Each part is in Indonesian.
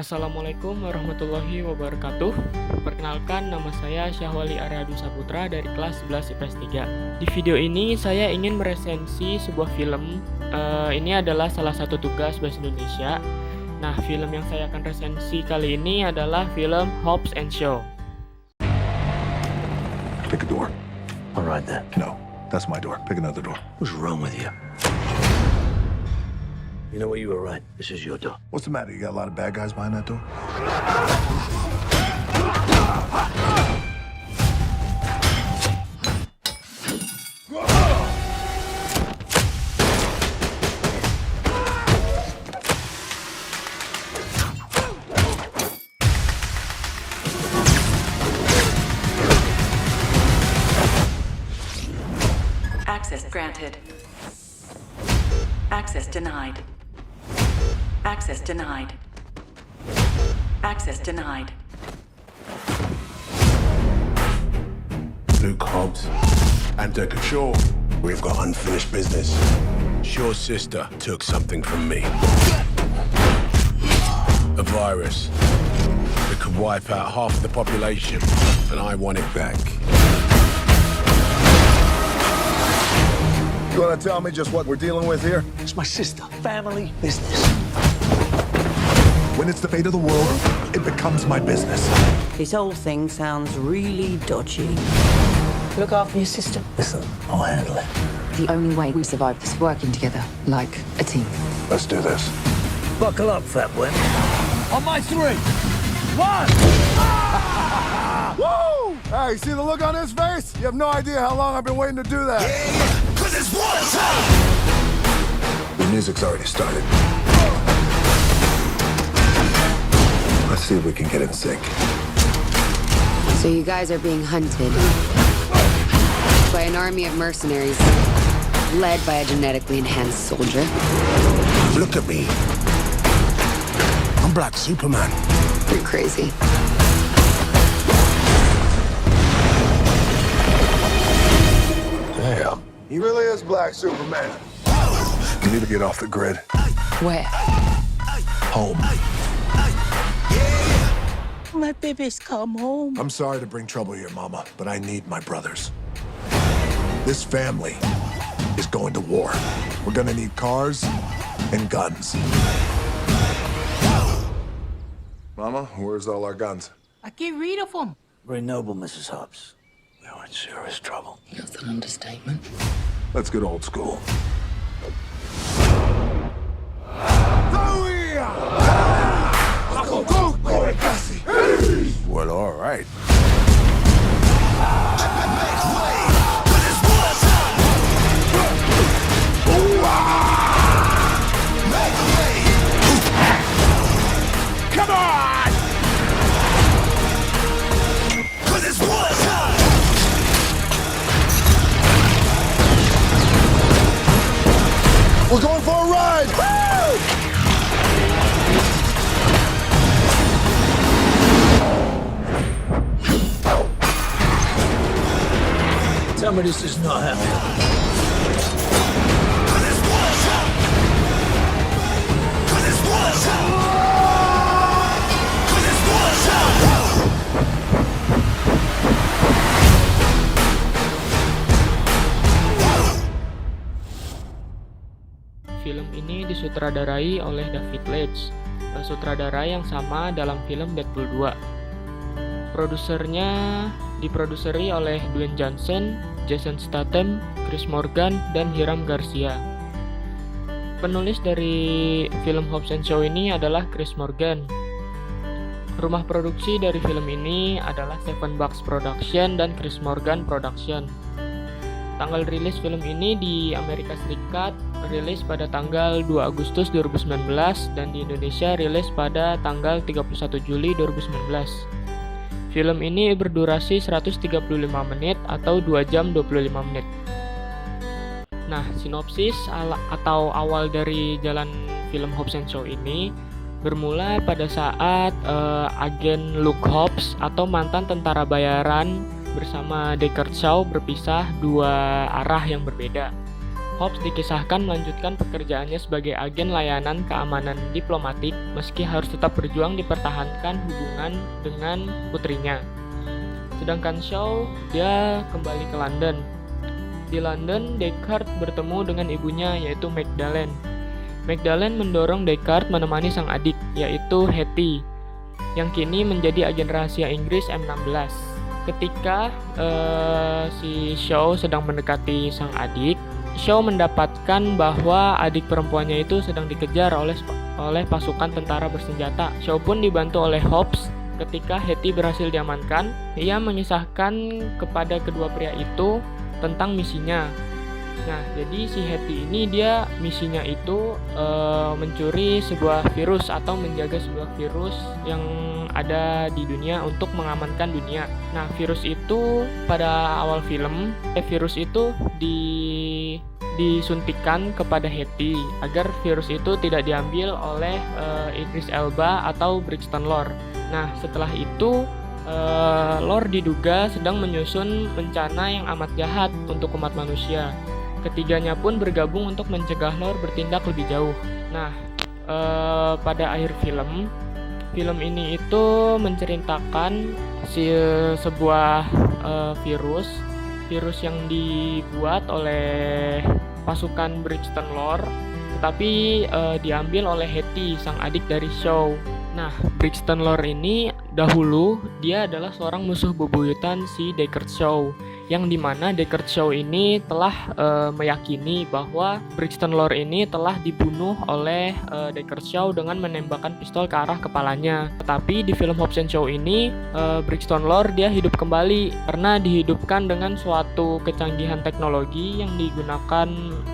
Assalamualaikum warahmatullahi wabarakatuh. Perkenalkan, nama saya Syahwali Aryadu Saputra dari kelas 11 IPS 3. Di video ini saya ingin meresensi sebuah film. Ini adalah salah satu tugas Bahasa Indonesia. Nah, film yang saya akan resensi kali ini adalah film Hobbs and Shaw. Pick a door. All right then. No, that's my door. Pick another door. What's wrong with you? You know what? You were right. This is your door. What's the matter? You got a lot of bad guys behind that door? Access granted. Access denied. Access denied. Access denied. Luke Hobbs and Deckard Shaw. We've got unfinished business. Shaw's sister took something from me. A virus that could wipe out half the population, and I want it back. You want to tell me just what we're dealing with here? It's my sister. Family business. When it's the fate of the world, it becomes my business. This whole thing sounds really dodgy. Look after your sister. Listen, I'll handle it. The only way we survive is working together, like a team. Let's do this. Buckle up, fat wimp. On my three. One! Woo! Hey, see the look on his face? You have no idea how long I've been waiting to do that. Cause it's war time! The music's already started. Let's see if we can get in sync. So you guys are being hunted by an army of mercenaries led by a genetically enhanced soldier. Look at me. I'm Black Superman. You're crazy. Damn. He really is Black Superman. You need to get off the grid. Where? Home. My baby's come home. I'm sorry to bring trouble here, Mama, but I need my brothers. This family is going to war. We're gonna need cars and guns. Mama, where's all our guns? I get rid of them. Very noble, Mrs. Hobbs. We are in serious trouble. That's an understatement. Let's get old school. Well, all right. Come on! Cause it's war time! We're going for a ride! Woo! Tell me this is not happening. Cause it's war time! Cause it's war time! Cause it's war time! Film ini disutradarai oleh David Leitch, sutradara yang sama dalam film Deadpool 2. Produsernya diproduseri oleh Dwayne Johnson, Jason Statham, Chris Morgan, dan Hiram Garcia. Penulis dari film Hobbs and Shaw ini adalah Chris Morgan. Rumah produksi dari film ini adalah Seven Bucks Production dan Chris Morgan Production. Tanggal rilis film ini di Amerika Serikat rilis pada tanggal 2 Agustus 2019 dan di Indonesia rilis pada tanggal 31 Juli 2019. Film ini berdurasi 135 menit atau 2 jam 25 menit. Nah, sinopsis atau awal dari jalan film Hobbs and Shaw ini bermula pada saat agen Luke Hobbs atau mantan tentara bayaran bersama Deckard Shaw berpisah dua arah yang berbeda. Hobbs dikisahkan melanjutkan pekerjaannya sebagai agen layanan keamanan diplomatik meski harus tetap berjuang dipertahankan hubungan dengan putrinya. Sedangkan Shaw, dia kembali ke London. Di London, Deckard bertemu dengan ibunya yaitu Magdalene. Magdalene mendorong Deckard menemani sang adik yaitu Hetty yang kini menjadi agen rahasia Inggris M16. Ketika si Shaw sedang mendekati sang adik, Shaw mendapatkan bahwa adik perempuannya itu sedang dikejar oleh pasukan tentara bersenjata. Shaw pun dibantu oleh Hobbs. Ketika Hetty berhasil diamankan, ia mengisahkan kepada kedua pria itu tentang misinya. Nah, jadi si Hetty ini dia misinya itu mencuri sebuah virus atau menjaga sebuah virus yang ada di dunia untuk mengamankan dunia. Nah, virus itu pada awal film, virus itu disuntikan kepada Hetty agar virus itu tidak diambil oleh Idris Elba atau Brixton Lore. Nah, setelah itu Lore diduga sedang menyusun rencana yang amat jahat untuk umat manusia. Ketiganya pun bergabung untuk mencegah Lore bertindak lebih jauh. Nah, pada akhir film ini itu menceritakan sebuah virus yang dibuat oleh pasukan Brixton Lore, tetapi diambil oleh Hetty, sang adik dari Shaw. Nah, Brixton Lore ini dahulu dia adalah seorang musuh bebuyutan si Deckard Shaw, yang dimana Deckard Shaw ini telah meyakini bahwa Brixton Lore ini telah dibunuh oleh Deckard Shaw dengan menembakkan pistol ke arah kepalanya. Tetapi di film Hobbs & Shaw ini Brixton Lore dia hidup kembali karena dihidupkan dengan suatu kecanggihan teknologi yang digunakan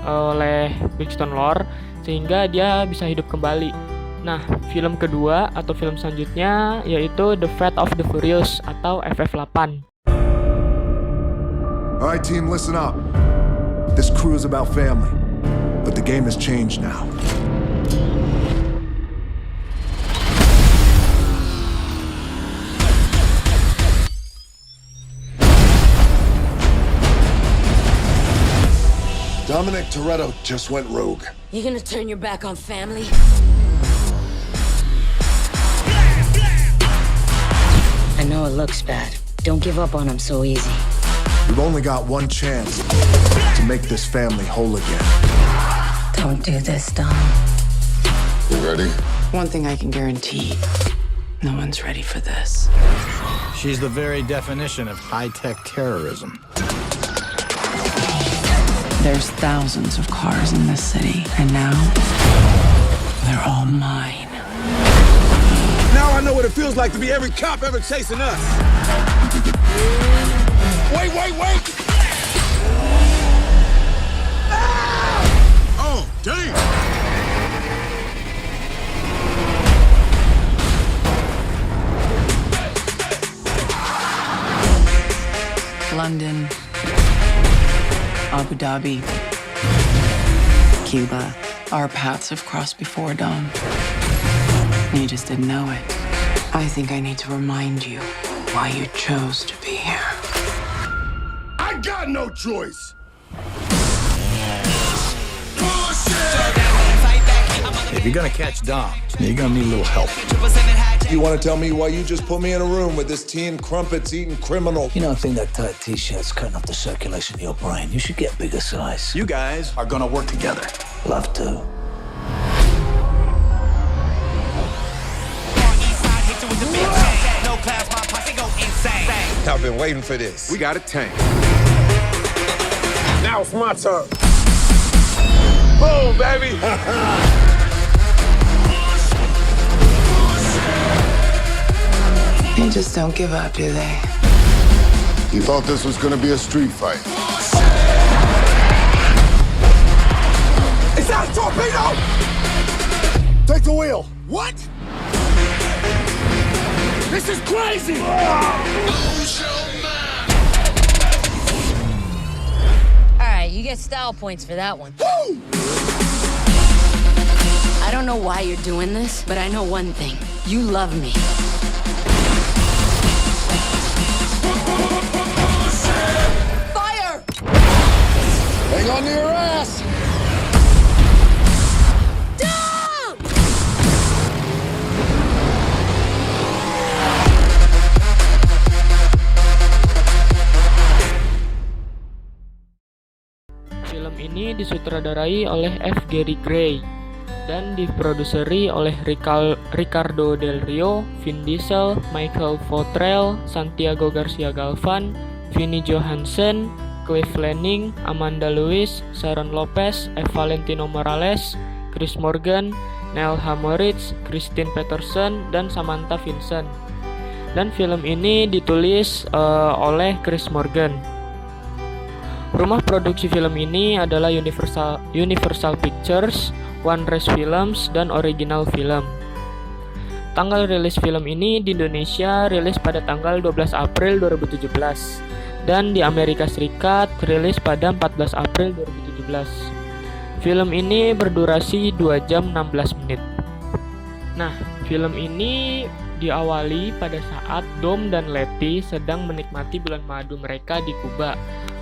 oleh Brixton Lore sehingga dia bisa hidup kembali. Nah, film kedua atau film selanjutnya yaitu The Fate of the Furious atau FF8. Alright team, listen up. This crew is about family, but the game has changed now. Dominic Toretto just went rogue. You gonna turn your back on family? I know it looks bad. Don't give up on him so easy. We've only got one chance to make this family whole again. Don't do this, Dom. You ready? One thing I can guarantee, no one's ready for this. She's the very definition of high-tech terrorism. There's thousands of cars in this city, and now they're all mine. Now I know what it feels like to be every cop ever chasing us. Wait! Ah! Oh, damn! London, Abu Dhabi, Cuba. Our paths have crossed before, Dom. You just didn't know it. I think I need to remind you why you chose to be here. I got no choice. If you're gonna catch Dom, you're gonna need a little help. You want to tell me why you just put me in a room with this tea and crumpets eating criminal? You don't think that tight t-shirt's cutting off the circulation in your brain? You should get bigger size. You guys are gonna work together. Love to. I've been waiting for this. We got a tank. Now it's my turn. Boom, baby. They just don't give up, do they? You thought this was gonna be a street fight. It's out, torpedo! Take the wheel. What? This is crazy! Alright, you get style points for that one. Woo! I don't know why you're doing this, but I know one thing. You love me. Hang on to your ass. ini disutradarai oleh F. Gary Gray dan diproduseri oleh Ricardo Del Rio, Vin Diesel, Michael Fottrell, Santiago Garcia Galvan, Vinnie Johansen, Cliff Lanning, Amanda Lewis, Sharon Lopez, F. Valentino Morales, Chris Morgan, Neil Moritz, Christine Peterson, dan Samantha Vincent. Dan film ini ditulis oleh Chris Morgan. Rumah produksi film ini adalah Universal Pictures, One Race Films, dan Original Film. Tanggal rilis film ini di Indonesia rilis pada tanggal 12 April 2017 dan di Amerika Serikat rilis pada 14 April 2017. Film ini berdurasi 2 jam 16 menit. Nah, film ini diawali pada saat Dom dan Letty sedang menikmati bulan madu mereka di Kuba.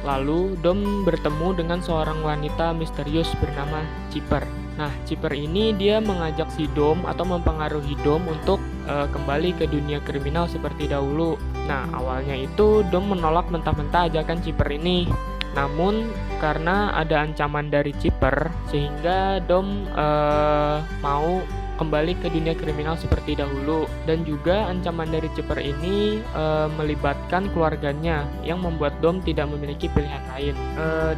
Lalu Dom bertemu dengan seorang wanita misterius bernama Chipper. Nah, Chipper ini dia mengajak si Dom atau mempengaruhi Dom untuk kembali ke dunia kriminal seperti dahulu. Nah, awalnya itu Dom menolak mentah-mentah ajakan Chipper ini. Namun karena ada ancaman dari Chipper sehingga Dom mau kembali ke dunia kriminal seperti dahulu. Dan juga ancaman dari Chipper ini melibatkan keluarganya yang membuat Dom tidak memiliki pilihan lain.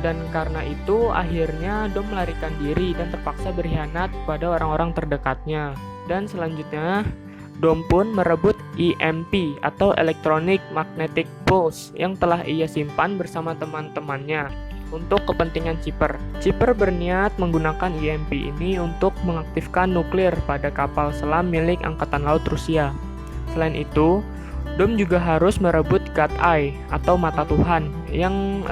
Dan karena itu akhirnya Dom melarikan diri dan terpaksa berkhianat pada orang-orang terdekatnya. Dan selanjutnya Dom pun merebut EMP atau Electronic Magnetic Pulse yang telah ia simpan bersama teman-temannya untuk kepentingan Chipper. Chipper berniat menggunakan EMP ini untuk mengaktifkan nuklir pada kapal selam milik Angkatan Laut Rusia. Selain itu, Dom juga harus merebut God Eye atau mata Tuhan yang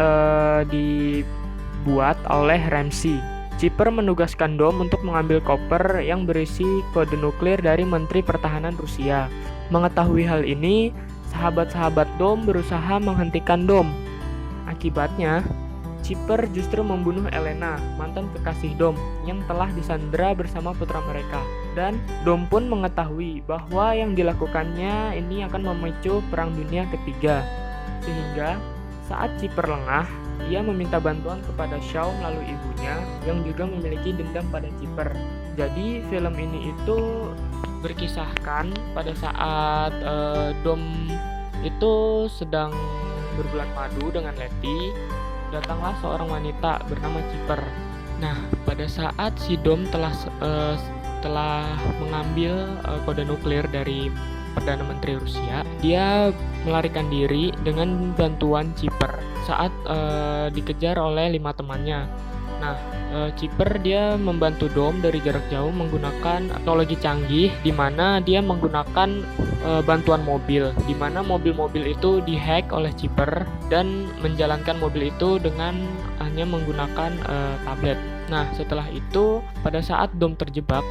dibuat oleh Ramsey. Chipper menugaskan Dom untuk mengambil koper yang berisi kode nuklir dari Menteri Pertahanan Rusia. Mengetahui hal ini, sahabat-sahabat Dom berusaha menghentikan Dom. Akibatnya, Chipper justru membunuh Elena, mantan kekasih Dom, yang telah disandera bersama putra mereka. Dan Dom pun mengetahui bahwa yang dilakukannya ini akan memicu Perang Dunia Ketiga. Sehingga saat Chipper lengah, ia meminta bantuan kepada Shaw melalui ibunya yang juga memiliki dendam pada Chipper. Jadi film ini itu berkisahkan pada saat Dom itu sedang berbulan madu dengan Letty, datanglah seorang wanita bernama Chipper. Nah, pada saat si Dom telah mengambil kode nuklir dari Perdana Menteri Rusia, dia melarikan diri dengan bantuan Chipper saat dikejar oleh 5 temannya. Nah, Chipper dia membantu Dom dari jarak jauh menggunakan teknologi canggih, di mana dia menggunakan bantuan mobil, di mana mobil-mobil itu dihack oleh Chipper dan menjalankan mobil itu dengan hanya menggunakan tablet. Nah, setelah itu pada saat Dom terjebak,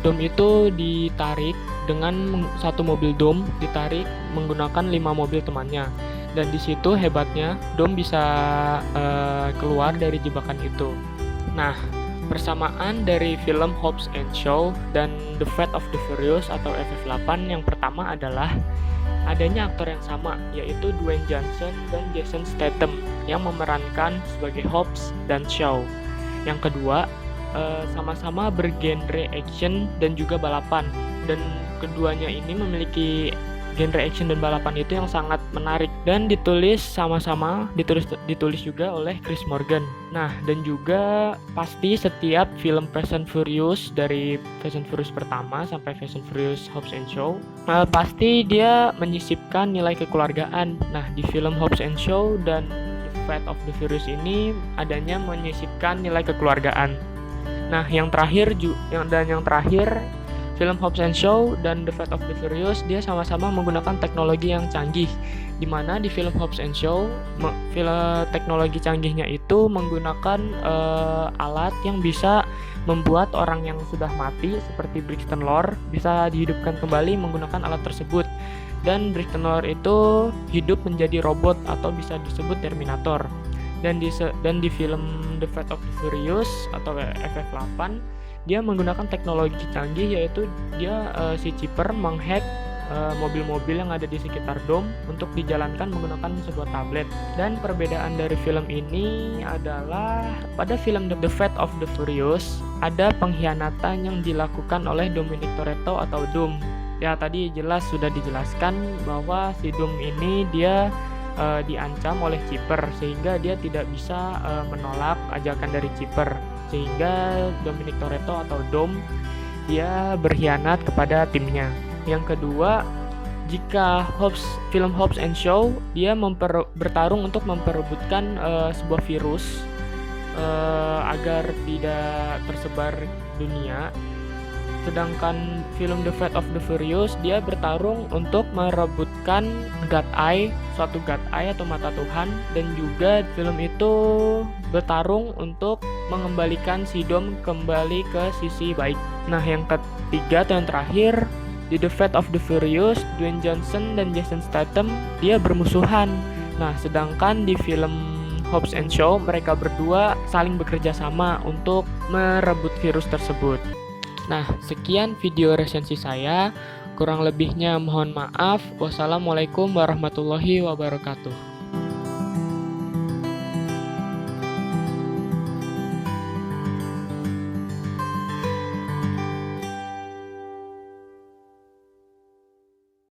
Dom itu ditarik dengan satu mobil Dom ditarik menggunakan 5 mobil temannya. Dan di situ hebatnya Dom bisa keluar dari jebakan itu. Nah, persamaan dari film Hobbs and Shaw dan The Fate of the Furious atau FF8 yang pertama adalah adanya aktor yang sama, yaitu Dwayne Johnson dan Jason Statham yang memerankan sebagai Hobbs dan Shaw. Yang kedua, sama-sama bergenre action dan juga balapan, dan keduanya ini memiliki genre action dan balapan itu yang sangat menarik dan ditulis juga oleh Chris Morgan. Nah, dan juga pasti setiap film Fast and Furious dari Fast and Furious pertama sampai Fast and Furious Hobbs and Shaw pasti dia menyisipkan nilai kekeluargaan. Nah, di film Hobbs and Shaw dan The Fate of the Furious ini adanya menyisipkan nilai kekeluargaan. Nah, yang terakhir film Hobbs and Shaw dan The Fate of the Furious dia sama-sama menggunakan teknologi yang canggih, di mana di film Hobbs and Shaw teknologi canggihnya itu menggunakan alat yang bisa membuat orang yang sudah mati seperti Brixton Lore bisa dihidupkan kembali menggunakan alat tersebut, dan Brixton Lore itu hidup menjadi robot atau bisa disebut Terminator. Dan di film The Fate of the Furious atau FF8 dia menggunakan teknologi canggih, yaitu dia si Chipper menghack mobil-mobil yang ada di sekitar dom untuk dijalankan menggunakan sebuah tablet. Dan perbedaan dari film ini adalah pada film The Fate of the Furious ada pengkhianatan yang dilakukan oleh Dominic Toretto atau Doom. Ya, tadi jelas sudah dijelaskan bahwa si Doom ini dia diancam oleh Chipper sehingga dia tidak bisa menolak ajakan dari Chipper, sehingga Dominic Toretto atau Dom dia berkhianat kepada timnya. Yang kedua, jika film Hobbs and Shaw dia bertarung untuk memperebutkan sebuah virus agar tidak tersebar dunia. Sedangkan film The Fate of the Furious dia bertarung untuk merebutkan God Eye, suatu God Eye atau mata Tuhan, dan juga film itu bertarung untuk mengembalikan si Dom kembali ke sisi baik. Nah, yang ketiga atau yang terakhir, di The Fate of the Furious, Dwayne Johnson dan Jason Statham dia bermusuhan. Nah, sedangkan di film Hobbs and Shaw mereka berdua saling bekerja sama untuk merebut virus tersebut. Nah, sekian video resensi saya. Kurang lebihnya mohon maaf. Wassalamualaikum warahmatullahi wabarakatuh.